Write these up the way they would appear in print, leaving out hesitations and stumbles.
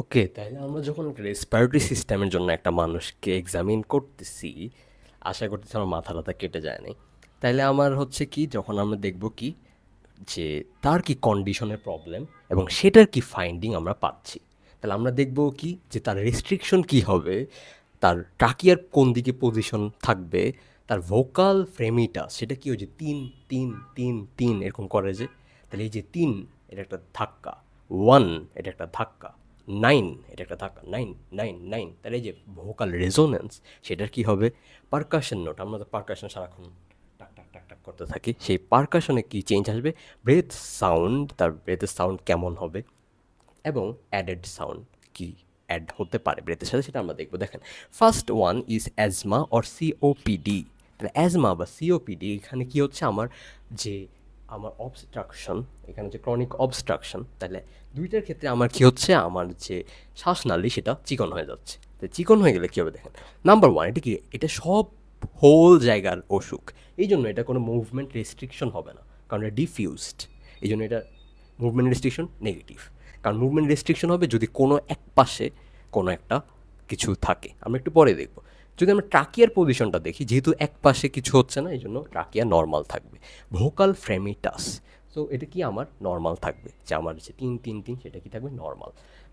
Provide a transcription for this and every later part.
ওকে, তাইলে আমরা যখন রেসপিরেটরি সিস্টেমের জন্য একটা মানুষকে এক্সামিন করতেছি, আশা করতেছি আমার মাথা ব্যথা কেটে যায় নাই। তাইলে আমার হচ্ছে কি, যখন আমরা দেখব কি যে তার কি কন্ডিশনের প্রবলেম এবং সেটার কি ফাইন্ডিং আমরা পাচ্ছি, তাহলে আমরা দেখব কি যে তার রেস্ট্রিকশন কি হবে, তার ট্রাকিয়ার কোন দিকে পজিশন থাকবে, তার ভোকাল ফ্রেমিটাস সেটা কি, ওই যে তিন তিন তিন তিন এরকম করে যে, তাহলে এই যে তিন, এটা একটা ধাক্কা, ওয়ান এটা একটা ধাক্কা, নাইন এটা একটা ধাক্কা, নাইন নাইন নাইন, তাহলে এই যে ভোকাল রেজোনেন্স সেটার কি হবে, পারকাশন নোট, আমরা তো পারকাশন সারাক্ষণ টাক টাক টাক টাক করতে থাকি, সেই পারকাশনে কি চেঞ্জ আসবে, ব্রেথ সাউন্ড, তার ব্রেথের সাউন্ড কেমন হবে, এবং অ্যাডেড সাউন্ড কি অ্যাড হতে পারে ব্রেথের সাথে, সেটা আমরা দেখবো। দেখেন, first one is asthma or COPD. তাহলে অ্যাজমা বা সিওপিডি, এখানে কি হচ্ছে, যে আমার অবস্ট্রাকশন, এখানে যে ক্রনিক অবস্ট্রাকশন, তাহলে দুইটার ক্ষেত্রে আমার কি হচ্ছে, আমার যে শ্বাসনালী সেটা চিকন হয়ে যাচ্ছে। তো চিকন হয়ে গেলে কী হবে, দেখেন, নাম্বার ওয়ান, এটা কি, এটা সব হোল জায়গার অসুখ, এই জন্য এটা কোনো মুভমেন্ট রেস্ট্রিকশন হবে না, কারণ এটা ডিফিউজড, এই জন্য এটা মুভমেন্ট রেস্ট্রিকশন নেগেটিভ। কারণ মুভমেন্ট রেস্ট্রিকশন হবে যদি কোনো এক পাশে কোনো একটা কিছু থাকে, আমরা একটু পরে দেখব। যদি আমরা ট্রাকিয়ার পজিশনটা দেখি, যেহেতু এক পাশে কিছু হচ্ছে না, এই জন্য ট্রাকিয়া নর্মাল থাকবে। ভোকাল ফ্রেমিটাস, সো এটা কি আমার নর্মাল থাকবে, যে আমার যে তিন তিন তিন সেটা কি থাকবে, নর্মাল।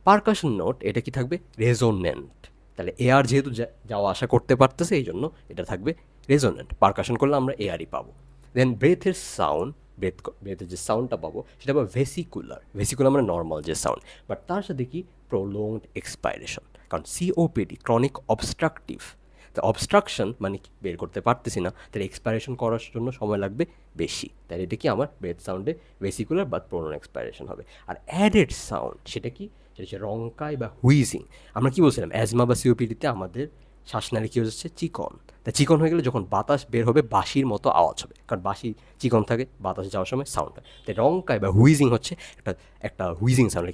পারকাশন নোট, এটা কি থাকবে, রেজোনেন্ট, তাহলে এয়ার যেহেতু যাওয়া আসা করতে পারতেছে, এই জন্য এটা থাকবে রেজোনেন্ট, পারকাশন করলে আমরা এয়ারই পাবো। দেন ব্রেথের সাউন্ড, ব্রেথের যে সাউন্ডটা পাবো সেটা পাবো ভেসিকুলার, ভেসিকুলার মানে নর্মাল যে সাউন্ড, বাট তার সাথে কি প্রোলংড এক্সপাইরেশন, কারণ সিওপিডি ক্রনিক অবস্ট্রাকটিভ, তো অবস্ট্রাকশন মানে কি, বের করতে পারতেছি না, তাহলে এক্সপাইরেশন করার জন্য সময় লাগবে বেশি, তাহলে এটা কি আমার ব্রেথ সাউন্ডে ভেসিকুলার বা প্রোলং এক্সপাইরেশন হবে। আর অ্যাডেড সাউন্ড সেটা কি, সেটা হচ্ছে রঙ্কাই বা হুইজিং। আমরা কি বলছিলাম, অ্যাজমা বা সিওপিডিতে আমাদের শ্বাসনালী কী হচ্ছে, চিকন, তা চিকন হয়ে গেলে যখন বাতাস বের হবে বাঁশির মতো আওয়াজ হবে, কারণ বাঁশি চিকন থাকে, বাতাস যাওয়ার সময় সাউন্ড হয়, তাই রঙ্কাই বা হুইজিং হচ্ছে একটা একটা হুইজিং সাউন্ড,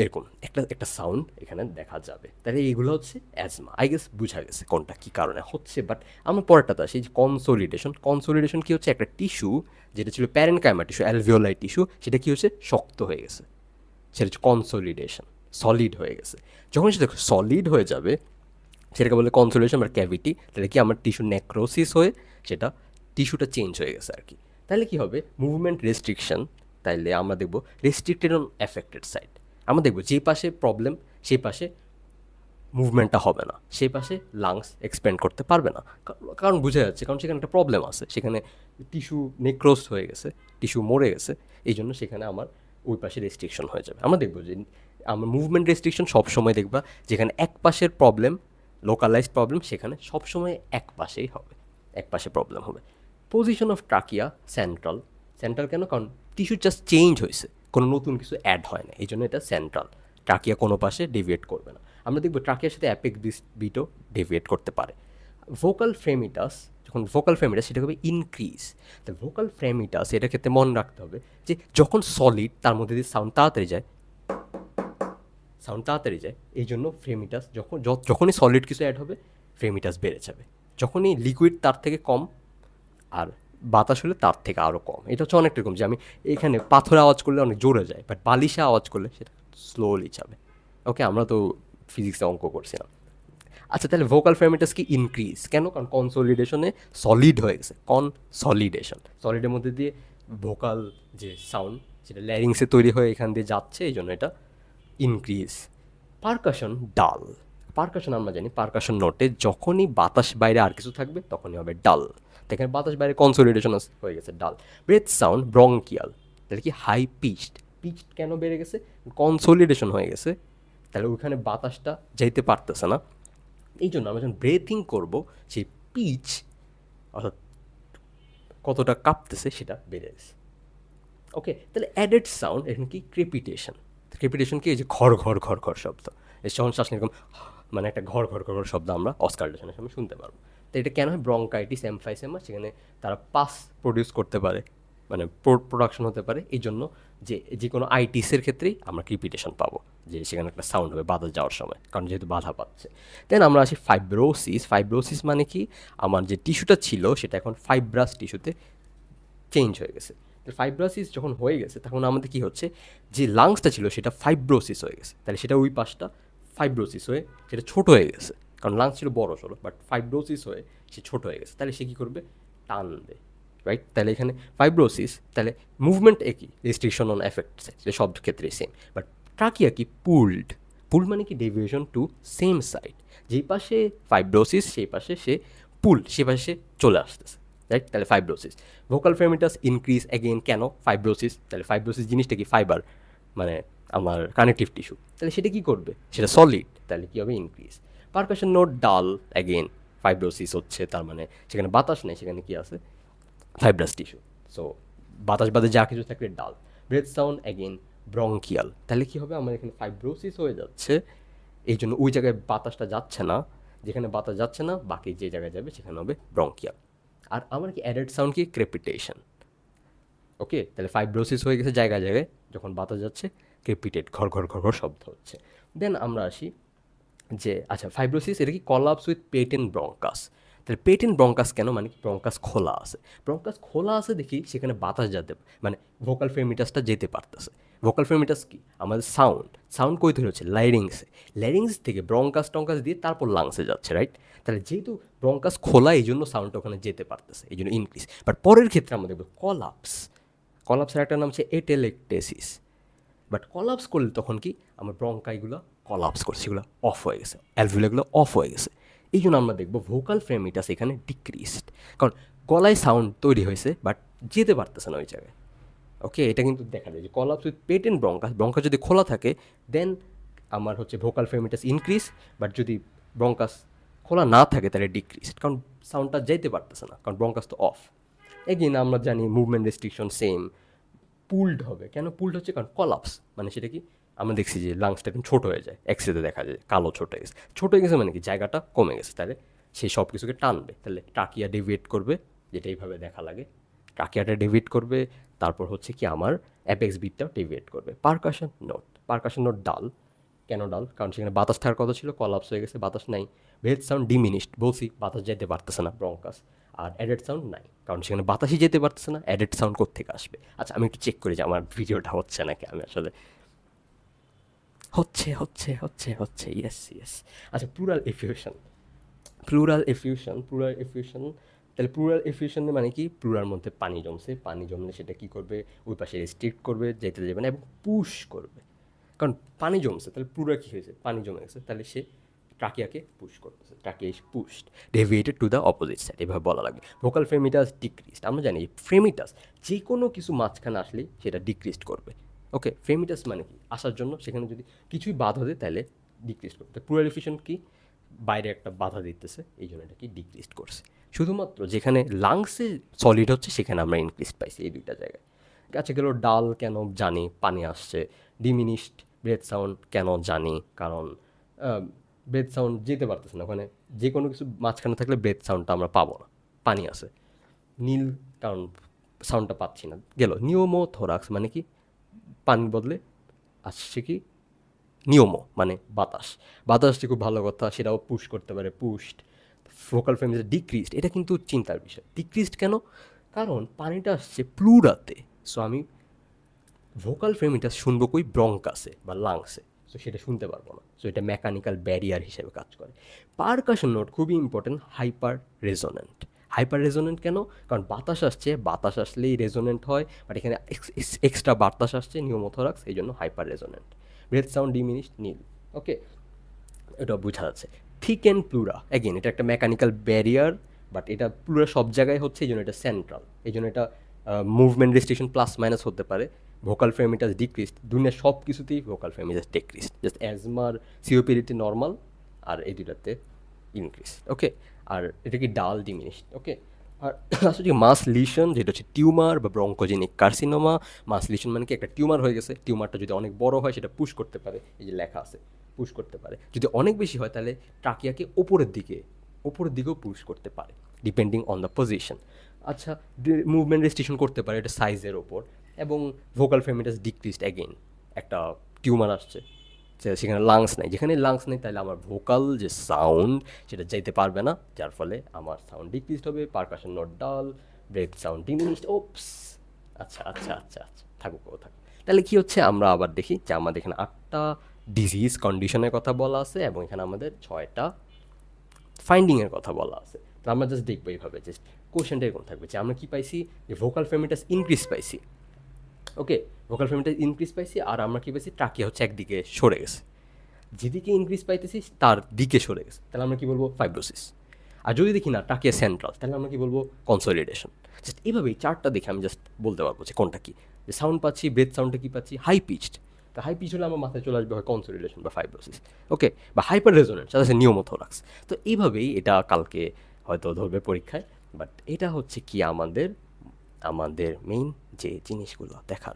এরকম একটা একটা সাউন্ড এখানে দেখা যাবে। তাহলে এইগুলো হচ্ছে অ্যাজমা, আই গেস বুঝা গেছে কোনটা কী কারণে হচ্ছে। বাট আমার পরেরটাতে আসি, যে কনসোলিডেশন। কনসোলিডেশন কী হচ্ছে, একটা টিস্যু যেটা ছিল প্যারেনকাইমা টিস্যু, অ্যালভিওলাই টিস্যু, সেটা কী হচ্ছে, শক্ত হয়ে গেছে, সেটা হচ্ছে কনসোলিডেশন, সলিড হয়ে গেছে। যখন সেটা সলিড হয়ে যাবে সেটাকে বলে কনসোলিডেশন বা ক্যাভিটি, তাহলে কি আমার টিস্যু নেক্রোসিস হয়ে সেটা টিস্যুটা চেঞ্জ হয়ে গেছে আর কি। তাহলে কি হবে, মুভমেন্ট রেস্ট্রিকশন, তাইলে আমরা দেখব রেস্ট্রিক্টেড অন এফেক্টেড সাইড, আমরা দেখব যে পাশে প্রবলেম সেই পাশে মুভমেন্টটা হবে না, সেই পাশে লাংস এক্সপ্যান্ড করতে পারবে না, কারণ বোঝা যাচ্ছে, কারণ সেখানে একটা প্রবলেম আছে, সেখানে টিস্যু নেক্রোস হয়ে গেছে, টিস্যু মরে গেছে, এই জন্য সেখানে আমার ওই পাশে রেস্ট্রিকশন হয়ে যাবে। আমরা দেখবো যে আমার মুভমেন্ট রেস্ট্রিকশন সবসময় দেখবা, যেখানে এক পাশের প্রবলেম, লোকালাইজড প্রবলেম, সেখানে সবসময় এক পাশেই হবে, এক পাশে প্রবলেম হবে। Position of trachea central, central কেন, কারণ টিস্যু জাস্ট চেঞ্জ হয়েছে, কোনো নতুন কিছু অ্যাড হয় না, এই জন্য এটা সেন্ট্রাল, ট্রাকিয়া কোনো পাশে ডেভিয়েট করবে না। আমরা দেখব ট্রাকিয়ার সাথে অ্যাপেক্স বিটও ডেভিয়েট করতে পারে। ভোকাল ফ্রেমিটাস, যখন ভোকাল ফ্রেমিটাস সেটা হবে ইনক্রিজ, তো ভোকাল ফ্রেমিটাস এটার ক্ষেত্রে মনে রাখতে হবে যে যখন সলিড তার মধ্যে দিয়ে সাউন্ড তাড়াতাড়ি যায়, সাউন্ড তাড়াতাড়ি যায়, এই জন্য ফ্রেমিটাস যখনই সলিড কিছু অ্যাড হবে ফ্রেমিটাস বেড়ে যাবে, যখনই লিকুইড তার থেকে কম, আর বাতাস হলে তার থেকে আরও কম। এটা হচ্ছে অনেকটা এরকম যে আমি এখানে পাথরে আওয়াজ করলে অনেক জোরে যায়, বাট বালিশে আওয়াজ করলে সেটা স্লোলি যাবে। ওকে, আমরা তো ফিজিক্সে অঙ্ক করছিলাম। আচ্ছা, তাহলে ভোকাল ফ্রেমিটাস কি ইনক্রিজ কেন, কারণ কনসোলিডেশনে সলিড হয়ে গেছে, কনসলিডেশন, সলিডের মধ্যে দিয়ে ভোকাল যে সাউন্ড সেটা ল্যারিংসে তৈরি হয়ে এখান দিয়ে যাচ্ছে, এই জন্য এটা ইনক্রিজ। পারকাশন ডাল, পারকাশন আমরা জানি, পারকাশন নোটে যখনই বাতাস বাইরে আর কিছু থাকবে তখনই হবে ডাল, এখানে বাতাস বাইরে কনসোলিডেশন হয়ে গেছে, ডাল। ব্রেথ সাউন্ড ব্রঙ্কিয়াল, তাহলে কি হাই পিচড, পিচড কেন বেড়ে গেছে, কনসোলিডেশন হয়ে গেছে, তাহলে ওইখানে বাতাসটা যাইতে পারতেছে না, এই জন্য আমরা যখন ব্রেথিং করবো সেই পিচ, অর্থাৎ কতটা কাঁপতেছে সেটা বেড়ে গেছে। ওকে, তাহলে অ্যাডেড সাউন্ড এখানে কি, ক্রেপিটেশন, ক্রেপিটেশন কি, এই যে ঘর ঘর ঘর ঘর শব্দ, এই যখন শ্বাস এরকম মানে একটা ঘর ঘর ঘর ঘর শব্দ আমরা অস্কালটেশনের সময় শুনতে পারবো। তো এটা কেন হয়, ব্রঙ্কাইটিস এমফাইসেমা, সেখানে তারা পাস প্রডিউস করতে পারে, মানে প্রোডাকশন হতে পারে, এই জন্য যে যে কোনো আইটিসের ক্ষেত্রেই আমরা ক্রিপিটেশন পাবো, যে সেখানে একটা সাউন্ড হবে বাতাস যাওয়ার সময়, কারণ যেহেতু বাধা পাচ্ছে। দেন আমরা আসি ফাইব্রোসিস, ফাইব্রোসিস মানে কি, আমার যে টিস্যুটা ছিল সেটা এখন ফাইব্রাস টিস্যুতে চেঞ্জ হয়ে গেছে, ফাইব্রোসিস যখন হয়ে গেছে তখন আমাদের কি হচ্ছে, যে লাংসটা ছিল সেটা ফাইব্রোসিস হয়ে গেছে, তাহলে সেটা ওই পাশটা ফাইব্রোসিস হয়ে সেটা ছোট হয়ে গেছে, কারণ লাংস ছিল বড় সড়ো, বাট ফাইব্রোসিস হয়ে সে ছোট হয়ে গেছে, তাহলে সে কী করবে, টানবে, রাইট। তাহলে এখানে ফাইব্রোসিস, তাহলে মুভমেন্ট একই, রেস্ট্রিকশন অন এফেক্ট সব ক্ষেত্রে সেম, বাট ট্রাকিয়া কি পুলড, পুল মানে কি ডেভিয়েশন টু সেম সাইড, যেই পাশে ফাইব্রোসিস সেই পাশে সে পুল, সে পাশে চলে আসতেছে, রাইট। তাহলে ফাইব্রোসিস, ভোকাল ফ্রেমিটাস ইনক্রিজ অ্যাগেন, কেন ফাইব্রোসিস, তাহলে ফাইব্রোসিস জিনিসটা কি, ফাইবার মানে আমার কানেকটিভ টিস্যু, তাহলে সেটা কি করবে, সেটা সলিড, তাহলে কী হবে, ইনক্রিজ। পারকাশন নোট ডাল, অ্যাগেন ফাইব্রোসিস হচ্ছে, তার মানে সেখানে বাতাস নেই, সেখানে কি আছে, ফাইব্রাস টিস্যু, সো বাতাস বাদে যা কিছু থাকলে ডাল। ব্রেথ সাউন্ড অ্যাগেন ব্রঙ্কিয়াল, তাহলে কী হবে, আমার এখানে ফাইব্রোসিস হয়ে যাচ্ছে, এই জন্য ওই জায়গায় বাতাসটা যাচ্ছে না, যেখানে বাতাস যাচ্ছে না বাকি যে জায়গায় যাবে সেখানে হবে ব্রঙ্কিয়াল। আর আমার কি অ্যাডেড সাউন্ড কি, ক্রেপিটেশন, ওকে। তাহলে ফাইব্রোসিস হয়ে গেছে জায়গায় জায়গায়, যখন বাতাস যাচ্ছে ক্রেপিটেড, ঘর ঘর ঘর ঘর শব্দ হচ্ছে। দেন আমরা আসি যে আচ্ছা ফাইব্রোসিস এটা কি কলাপস উইথ পেটেন ব্রঙ্কাস, তাহলে পেটেন ব্রঙ্কাস কেন, মানে কি ব্রঙ্কাস খোলা আছে, ব্রঙ্কাস খোলা আছে দেখি সেখানে বাতাস যেতে, মানে ভোকাল ফ্রেমিটাসটা যেতে পারতেছে। ভোকাল ফ্রেমিটাস কি আমাদের সাউন্ড, সাউন্ড কই তৈরি হচ্ছে, ল্যারিংসে, ল্যারিংস থেকে ব্রঙ্কাস টঙ্কাস দিয়ে তারপর লাংসে যাচ্ছে, রাইট। তাহলে যেহেতু ব্রঙ্কাস খোলা এই জন্য সাউন্ডটা ওখানে যেতে পারতেছে, এই জন্য ইনক্রিজ। বাট পরের ক্ষেত্রে আমরা দেখবো কলাপস, কলাপসের একটা নাম হচ্ছে এটেলেকটেসিস, বাট কলাপস করলে তখন কি আমার ব্রঙ্কাইগুলো কলাপস করছে, সেগুলো অফ হয়ে গেছে, অ্যালভিউলাগুলো অফ হয়ে গেছে, এই জন্য আমরা দেখবো ভোকাল ফ্রেমিটাস এখানে ডিক্রিজড, কারণ গলায় সাউন্ড তৈরি হয়েছে বাট যেতে পারতেছে না ওই জায়গায়, ওকে। এটা কিন্তু দেখা যায় যে collapse with patent bronchus, bronchus যদি খোলা থাকে দেন আমার হচ্ছে ভোকাল ফ্রেমিটাস ইনক্রিজ, বাট যদি ব্রঙ্কাস খোলা না থাকে তাহলে ডিক্রিজ, কারণ সাউন্ডটা যেতে পারতেছে না, কারণ ব্রঙ্কাস তো অফ। এগেইন আমরা জানি মুভমেন্ট রেস্ট্রিকশন সেম, পুলড হবে, কেন পুলড হচ্ছে, কারণ কলাপস মানে সেটা কি, আমরা দেখছি যে লাংসটা একদম ছোটো হয়ে যায়, এক্সরেতে দেখা যায় কালো ছোটো হয়ে গেছে, ছোটো হয়ে গেছে মানে কি জায়গাটা কমে গেছে, তাহলে সেই সব কিছুকে টানবে, তাহলে ট্রাকিয়া ডেভিয়েট করবে, যেটা এইভাবে দেখা লাগে, ট্রাকিয়াটা ডেভিয়েট করবে, তারপর হচ্ছে কি আমার অ্যাপেক্স বিটটাও ডেভিয়েট করবে। পারকাশন নোট, পারকাশন নোট ডাল, কেন ডাল, কারণ সেখানে বাতাস থাকার কথা ছিল, কলাপস হয়ে গেছে, বাতাস নাই। ব্রেথ সাউন্ড ডিমিনিশড, বলছি বাতাস যেতে পারতেছে না ব্রঙ্কাস, আর অ্যাডেড সাউন্ড নাই, কারণ সেখানে বাতাসই যেতে পারতেছে না, অ্যাডেড সাউন্ড কোত্থেকে আসবে। আচ্ছা আমি একটু চেক করি যে আমার ভিডিওটা হচ্ছে নাকি, আমি আসলে হচ্ছে হচ্ছে হচ্ছে হচ্ছে, ইয়েস ইয়েস। আচ্ছা প্লুরাল এফিউশন, প্লুরাল এফিউশন, প্লুরাল এফিউশন, তাহলে প্লুরাল এফিউশনের মানে কি, প্লুরার মধ্যে পানি জমছে, পানি জমলে সেটা কী করবে, ওই পাশে রেস্ট্রিক্ট করবে, যেতে যাবে না, এবং পুশ করবে, কারণ পানি জমছে, তাহলে প্লুরা কী হয়েছে, পানি জমে গেছে, তাহলে সে ট্রাকিয়াকে পুশ করতেছে, trachea is pushed, deviated to the opposite side, এভাবে বলা লাগবে। ভোকাল ফ্রেমিটাস ডিক্রিজড, আমরা জানি ফ্রেমিটাস যে কোনো কিছু মাঝখানে আসলেই সেটা ডিক্রিজড করবে, ওকে। ফ্রেমিটাস মানে কি, আসার জন্য সেখানে যদি কিছুই বাধা দেয় তাহলে ডিক্রিজ করবে। প্লুরাল এফিউশন কি, বাইরে একটা বাধা দিতেছে, এই জন্য এটা কি ডিক্রিজ করছে। শুধুমাত্র যেখানে লাংসে সলিড হচ্ছে সেখানে আমরা ইনক্রিজ পাইছি, এই দুইটা জায়গায়। আচ্ছা গেল ডাল, কেন জানি পানি আসছে। ডিমিনিশড ব্রেথ সাউন্ড কেন জানি, কারণ ব্রেথ সাউন্ড যেতে পারতেছে না, ওখানে যে কোনো কিছু মাঝখানে থাকলে ব্রেথ সাউন্ডটা আমরা পাবো না, পানি আছে। নীল, কারণ সাউন্ডটা পাচ্ছি না। গেল নিউমোথোরাক্স, মানে কি পানির বদলে আসছে কি নিয়মও, মানে বাতাস, বাতাসটি খুব ভালো কথা, সেটাও পুশ করতে পারে, পুশড। ভোকাল ফ্রেম ডিক্রিজড, এটা কিন্তু চিন্তার বিষয়, ডিক্রিজড কেন, কারণ পানিটা আসছে প্লুরাতে, সো আমি ভোকাল ফ্রেমিটা শুনবো কই, ব্রঙ্কাসে বা লাংসে, সো সেটা শুনতে পারবো না, সো এটা মেকানিক্যাল ব্যারিয়ার হিসেবে কাজ করে। পারকাশন নোট খুবই important, hyper resonant, hyper resonant কেন, কারণ বাতাস আসছে, বাতাস আসলেই রেজোনেন্ট হয়, বাট এখানে এক্সট্রা বাতাস আসছে, নিউমোথোরাক্স, এই জন্য hyper resonant. Breath sound diminished, নীল, ওকে, এটা বোঝা যাচ্ছে। থিক অ্যান্ড প্লুরা, অ্যাগেন এটা একটা মেকানিক্যাল ব্যারিয়ার, বাট এটা প্লুরা সব জায়গায় হচ্ছে, এই জন্য এটা সেন্ট্রাল, এই জন্য এটা মুভমেন্ট রেস্ট্রিকশন প্লাস মাইনাস হতে পারে। ভোকাল ফ্রেমিটাস ডিক্রিজড, দুনিয়ার সব কিছুতেই ভোকাল ফ্রেমিটাস ডিক্রিজড, জাস্ট অ্যাজমার সিওপিডিতে নর্মাল, আর এই দুটাতে ইনক্রিজ, ওকে। আর এটা কি ডাল, ডিমিনিশড, ওকে। আর আসলে মাস লিশন, যেটা হচ্ছে টিউমার বা ব্রঙ্কোজেনিক কার্সিনোমা। মাস লিশন মানে কি, একটা টিউমার হয়ে গেছে, টিউমারটা যদি অনেক বড় হয় সেটা পুশ করতে পারে, এই যে লেখা আছে পুশ করতে পারে, যদি অনেক বেশি হয় তাহলে ট্রাকিয়াকে ওপরের দিকেও পুশ করতে পারে, ডিপেন্ডিং অন দ্য পজিশন। আচ্ছা মুভমেন্ট রেস্ট্রিকশন করতে পারে, এটা সাইজের ওপর। এবং ভোকাল ফ্রেমিটাস ডিক্রিজড, অ্যাগেন একটা টিউমার আসছে, সেখানে লাংস নাই, যেখানে লাংস নেই তাহলে আমার ভোকাল যে সাউন্ড সেটা যাইতে পারবে না, যার ফলে আমার সাউন্ড ডিক্রিজড হবে। পারকাশন নোট ডাল, ব্রেথ সাউন্ড ডিমিনিশড, ওপস, আচ্ছা আচ্ছা আচ্ছা আচ্ছা, থাকুক ও থাকুক। তাহলে কি হচ্ছে, আমরা আবার দেখি যে আমাদের এখানে 8টা ডিজিজ কন্ডিশনের কথা বলা আছে এবং এখানে আমাদের 6টা ফাইন্ডিংয়ের কথা বলা আছে। তো আমরা জাস্ট দেখবো এইভাবে, জাস্ট কোশ্চেনটা এরকম থাকবে যে আমরা কি পাইছি, যে ভোকাল ফেমিটাস ইনক্রিজ পাইছি। ওকে, ভোকাল ফেমিটাস ইনক্রিজ পাইছি, আর আমরা কি পাইছি, ট্রাকিয়া হচ্ছে একদিকে সরে গেছে। যেদিকে ইনক্রিজ পাইতেছি তার দিকে সরে গেছে, তাহলে আমরা কি বলবো, ফাইব্রোসিস। আর যদি দেখি না ট্রাকিয়া সেন্ট্রাল, তাহলে আমরা কি বলবো, কনসলিডেশন। জাস্ট এইভাবেই চারটা দেখে আমি জাস্ট বলতে পারবো যে কোনটা কি। যে সাউন্ড পাচ্ছি, ব্রেথ সাউন্ডটা কি পাচ্ছি, হাই পিচড। তো হাই পিচ হলে আমার মাথায় চলে আসবে হয় কনসলিডেশন বা ফাইব্রোসিস। ওকে, বা হাইপার রেজোনেন্স, তাহলে নিউমোথোরাক্স। তো এইভাবেই এটা কালকে হয়তো ধরবে পরীক্ষায়। বাট এটা হচ্ছে কি আমাদের আমাদের মেইন যে জিনিসগুলো দেখার,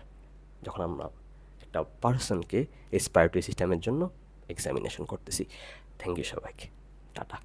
যখন আমরা একটা পার্সনকে রেসপিরেটরি সিস্টেমের জন্য এক্সামিনেশন করতেছি। থ্যাংক ইউ সবাইকে, টাটা।